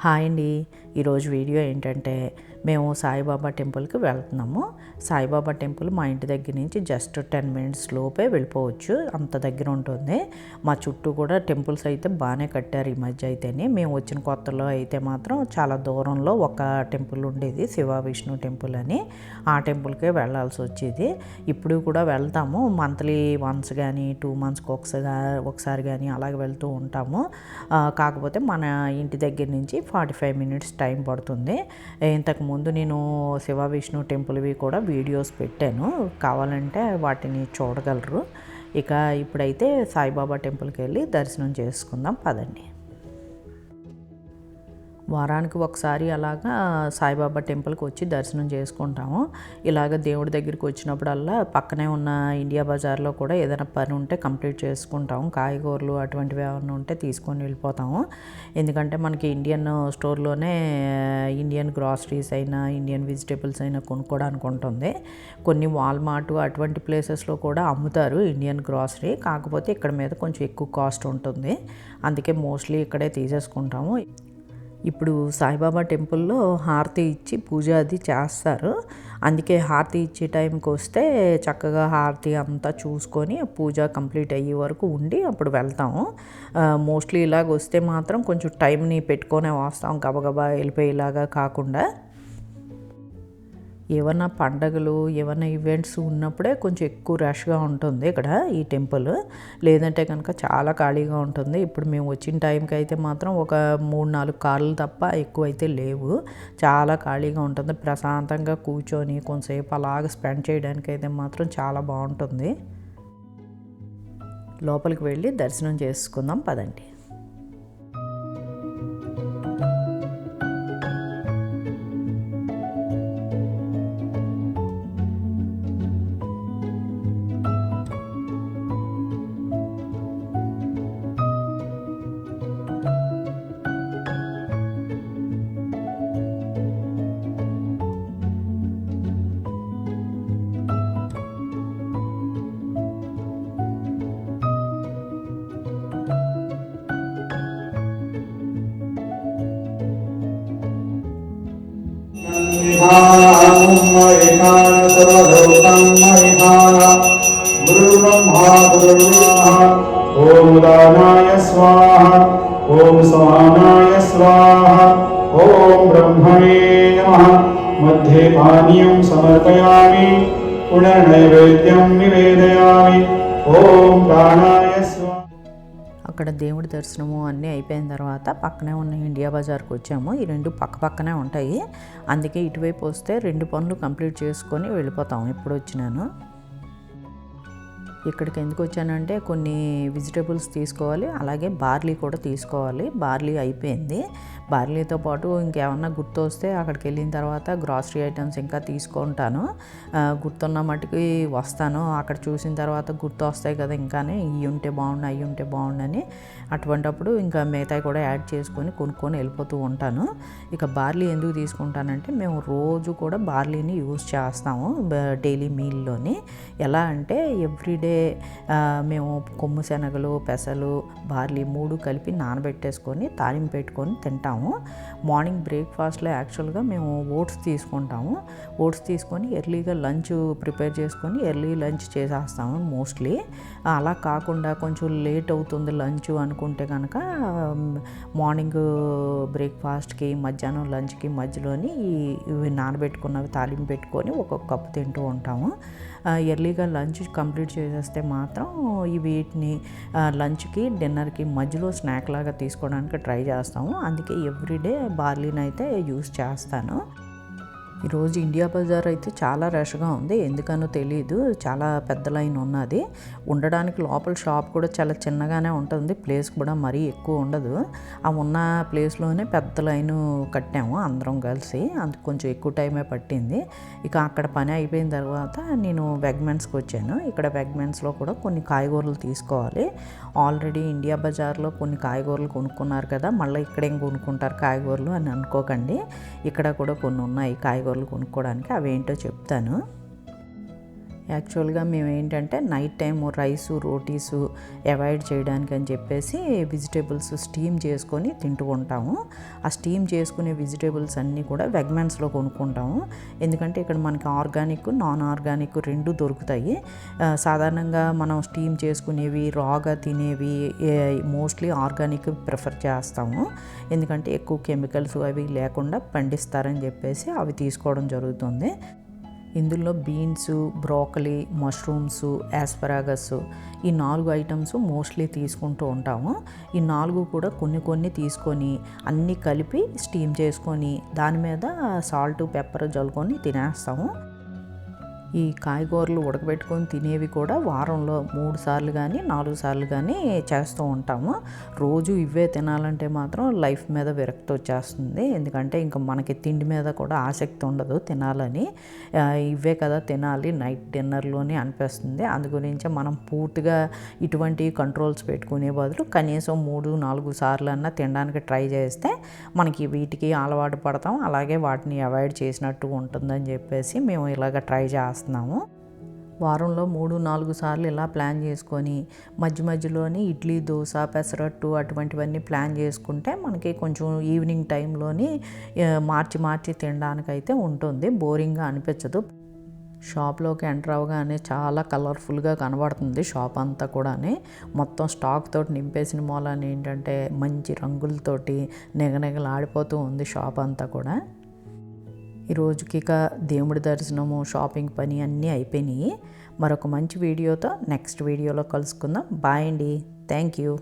Hi అండి. ఈరోజు video ఏంటంటే మేము సాయిబాబా టెంపుల్కి వెళ్తున్నాము. సాయిబాబా టెంపుల్ మా ఇంటి దగ్గర నుంచి జస్ట్ 10 మినిట్స్ లోపే వెళ్ళిపోవచ్చు, అంత దగ్గర ఉంటుంది. మా చుట్టూ కూడా టెంపుల్స్ అయితే బాగానే కట్టారు ఈ మధ్య అయితేనే. మేము వచ్చిన కొత్తలో అయితే మాత్రం చాలా దూరంలో ఒక టెంపుల్ ఉండేది, శివ విష్ణు టెంపుల్ అని. ఆ టెంపుల్కే వెళ్ళాల్సి వచ్చేది. ఇప్పుడు కూడా వెళ్తాము, మంత్లీ వన్స్ కానీ 2 మంత్స్కి ఒకసారి కానీ అలాగే వెళ్తూ ఉంటాము. కాకపోతే మన ఇంటి దగ్గర నుంచి 45 మినిట్స్ టైం పడుతుంది. ఇంతకుముందు నేను శివ విష్ణు టెంపుల్వి కూడా వీడియోస్ పెట్టాను, కావాలంటే వాటిని చూడగలరు. ఇక ఇప్పుడైతే సాయిబాబా టెంపుల్కి వెళ్ళి దర్శనం చేసుకుందాం పదండి. వారానికి ఒకసారి అలాగా సాయిబాబా టెంపుల్కి వచ్చి దర్శనం చేసుకుంటాము. ఇలాగ దేవుడి దగ్గరికి వచ్చినప్పుడల్లా పక్కనే ఉన్న ఇండియా బజార్లో కూడా ఏదైనా పని ఉంటే కంప్లీట్ చేసుకుంటాము. కాయగూరలు అటువంటివి ఏమైనా ఉంటే తీసుకొని వెళ్ళిపోతాము. ఎందుకంటే మనకి ఇండియన్ స్టోర్లోనే ఇండియన్ గ్రాసరీస్ అయినా ఇండియన్ వెజిటేబుల్స్ అయినా కొనుక్కోవడానికి ఉంటుంది. కొన్ని వాల్మార్ట్ అటువంటి ప్లేసెస్లో కూడా అమ్ముతారు ఇండియన్ గ్రాసరీ, కాకపోతే ఇక్కడ మీద కొంచెం ఎక్కువ కాస్ట్ ఉంటుంది. అందుకే మోస్ట్లీ ఇక్కడే తీసేసుకుంటాము. ఇప్పుడు సాయిబాబా టెంపుల్లో హారతి ఇచ్చి పూజ అది చేస్తారు. అందుకే హారతి ఇచ్చే టైంకి వస్తే చక్కగా హారతి అంతా చూసుకొని పూజ కంప్లీట్ అయ్యే వరకు ఉండి అప్పుడు వెళ్తాము. మోస్ట్లీ ఇలాగ వస్తే మాత్రం కొంచెం టైంని పెట్టుకొనే వస్తాం, గబగబా వెళ్ళిపోయేలాగా కాకుండా. ఏమన్నా పండగలు ఏమన్నా ఈవెంట్స్ ఉన్నప్పుడే కొంచెం ఎక్కువ రష్గా ఉంటుంది ఇక్కడ ఈ టెంపుల్, లేదంటే కనుక చాలా ఖాళీగా ఉంటుంది. ఇప్పుడు మేము వచ్చిన టైంకి అయితే మాత్రం ఒక 3-4 కార్లు తప్ప ఎక్కువ అయితే లేవు, చాలా ఖాళీగా ఉంటుంది. ప్రశాంతంగా కూర్చొని కొంతసేపు అలాగ స్పెండ్ చేయడానికి అయితే మాత్రం చాలా బాగుంటుంది. లోపలికి వెళ్ళి దర్శనం చేసుకుందాం పదండి. ओम दानाय स्वाहा ओम समानाय स्वाहा ओम ब्रह्मणे नमः। मध्ये पानीयं समर्पयामि पुनर्नैवेद्यं निवेदयामि। ओम प्राणाय स्वाहा। అక్కడ దేవుడి దర్శనము అన్నీ అయిపోయిన తర్వాత పక్కనే ఉన్న ఇండియా బజార్కి వచ్చాము. ఈ రెండు పక్కనే ఉంటాయి, అందుకే ఇటువైపు వస్తే 2 పనులు కంప్లీట్ చేసుకొని వెళ్ళిపోతాము. ఇప్పుడు వచ్చినాను ఇక్కడికి ఎందుకు వచ్చానంటే కొన్ని వెజిటేబుల్స్ తీసుకోవాలి, అలాగే బార్లీ కూడా తీసుకోవాలి. బార్లీ అయిపోయింది. బార్లీతో పాటు ఇంకేమన్నా గుర్తు వస్తే అక్కడికి వెళ్ళిన తర్వాత గ్రాసరీ ఐటమ్స్ ఇంకా తీసుకుంటాను. గుర్తున్న మట్టుకి వస్తాను, అక్కడ చూసిన తర్వాత గుర్తు వస్తాయి కదా, ఇంకానే ఇవి ఉంటే బాగుండు అవి ఉంటే బాగుండని. అటువంటప్పుడు ఇంకా మిగతాయి కూడా యాడ్ చేసుకొని కొనుక్కొని వెళ్ళిపోతూ ఉంటాను. ఇక బార్లీ ఎందుకు తీసుకుంటానంటే మేము రోజు కూడా బార్లీని యూజ్ చేస్తాము డైలీ మీల్లోని. ఎలా అంటే ఎవ్రీడే మేము కొమ్ము శనగలు పెసలు బార్లీ 3 కలిపి నానబెట్టేసుకొని తాలింపు పెట్టుకొని తింటాము. మార్నింగ్ బ్రేక్ఫాస్ట్లో యాక్చువల్గా మేము ఓట్స్ తీసుకుంటాము. ఓట్స్ తీసుకొని ఎర్లీగా లంచ్ ప్రిపేర్ చేసుకొని ఎర్లీ లంచ్ చేసేస్తాము మోస్ట్లీ. అలా కాకుండా కొంచెం లేట్ అవుతుంది లంచ్ అనుకుంటే కనుక మార్నింగ్ బ్రేక్ఫాస్ట్కి మధ్యాహ్నం లంచ్కి మధ్యలోని ఇవి నానబెట్టుకున్నవి తాలింపు పెట్టుకొని ఒక్కొక్క కప్పు తింటూ ఉంటాము. ఎర్లీగా లంచ్ కంప్లీట్ చేసేస్తే మాత్రం వీటిని లంచ్కి డిన్నర్కి మధ్యలో స్నాక్ లాగా తీసుకోవడానికి ట్రై చేస్తాము. అందుకే ఎవ్రీడే బార్లీని అయితే యూస్ చేస్తాను. ఈరోజు ఇండియా బజార్ అయితే చాలా రష్గా ఉంది, ఎందుకనో తెలియదు. చాలా పెద్ద లైన్ ఉన్నది. ఉండడానికి లోపల షాప్ కూడా చాలా చిన్నగానే ఉంటుంది, ప్లేస్ కూడా మరీ ఎక్కువ ఉండదు. ఆ ఉన్న ప్లేస్లోనే పెద్ద లైను కట్టాము అందరం కలిసి, అందుకు కొంచెం ఎక్కువ టైమే పట్టింది. ఇక అక్కడ పని అయిపోయిన తర్వాత నేను వెగ్మెన్స్కి వచ్చాను. ఇక్కడ వెగ్మెన్స్లో కూడా కొన్ని కాయగూరలు తీసుకోవాలి. ఆల్రెడీ ఇండియా బజార్లో కొన్ని కాయగూరలు కొనుక్కున్నారు కదా, మళ్ళీ ఇక్కడేం కొనుక్కుంటారు కాయగూరలు అని అనుకోకండి. ఇక్కడ కూడా కొన్ని ఉన్నాయి కాయగూరలు కొనుక్కోవడానికి, అవేంటో చెప్తాను. యాక్చువల్గా మేము ఏంటంటే night time rice rotis avoid చేయడానికి అని చెప్పేసి వెజిటేబుల్స్ స్టీమ్ చేసుకొని తింటూ ఉంటాము. ఆ స్టీమ్ చేసుకునే వెజిటేబుల్స్ అన్నీ కూడా వెగ్మెన్స్లో కొనుక్కుంటాము. ఎందుకంటే ఇక్కడ మనకి ఆర్గానిక్ నాన్ ఆర్గానిక్ రెండు దొరుకుతాయి. సాధారణంగా మనం స్టీమ్ చేసుకునేవి రాగా తినేవి మోస్ట్లీ ఆర్గానిక్ ప్రిఫర్ చేస్తాము. ఎందుకంటే ఎక్కువ కెమికల్స్ అవి లేకుండా పండిస్తారని చెప్పేసి అవి తీసుకోవడం జరుగుతుంది. ఇందులో బీన్స్, బ్రోకలీ, మష్రూమ్స్, యాస్పరాగస్ ఈ 4 ఐటమ్స్ మోస్ట్లీ తీసుకుంటూ ఉంటాము. ఈ 4 కూడా కొన్ని తీసుకొని అన్నీ కలిపి స్టీమ్ చేసుకొని దాని మీద సాల్ట్ పెప్పర్ జల్లుకొని తినేస్తాము. ఈ కాయగూరలు ఉడకబెట్టుకొని తినేవి కూడా వారంలో 3 సార్లు కానీ 4 సార్లు కానీ చేస్తూ ఉంటాము. రోజు ఇవే తినాలంటే మాత్రం లైఫ్ మీద విరక్తి వచ్చేస్తుంది. ఎందుకంటే ఇంకా మనకి తిండి మీద కూడా ఆసక్తి ఉండదు తినాలని. ఇవే కదా తినాలి నైట్ డిన్నర్లోనే అనిపిస్తుంది. అందుగురించి మనం పూర్తిగా ఇటువంటి కంట్రోల్స్ పెట్టుకునే బదులు కనీసం 3-4 సార్లు అన్నా తినడానికి ట్రై చేస్తే మనకి వీటికి అలవాటు పడతాం. అలాగే వాటిని అవాయిడ్ చేసినట్టు ఉంటుందని చెప్పేసి మేము ఇలాగ ట్రై చేస్తాము. వారంలో 3-4 సార్లు ఇలా ప్లాన్ చేసుకొని మధ్యలోని ఇడ్లీ, దోశ, పెసరట్టు అటువంటివన్నీ ప్లాన్ చేసుకుంటే మనకి కొంచెం ఈవినింగ్ టైంలోని మార్చి తినడానికైతే ఉంటుంది. బోరింగ్గా అనిపించదు. షాప్లోకి ఎంటర్ అవగానే చాలా కలర్ఫుల్గా కనబడుతుంది షాప్ అంతా కూడా. మొత్తం స్టాక్ తోటి నింపేసిన మూలాన్ని ఏంటంటే మంచి రంగులతోటి నిగనిగలాడిపోతూ ఉంది షాప్ అంతా కూడా. ఈరోజుకి ఇక దేవుడి దర్శనము, షాపింగ్ పని అన్నీ అయిపోయినాయి. మరొక మంచి వీడియోతో నెక్స్ట్ వీడియోలో కలుసుకుందాం. బాయ్ అండి. Thank you.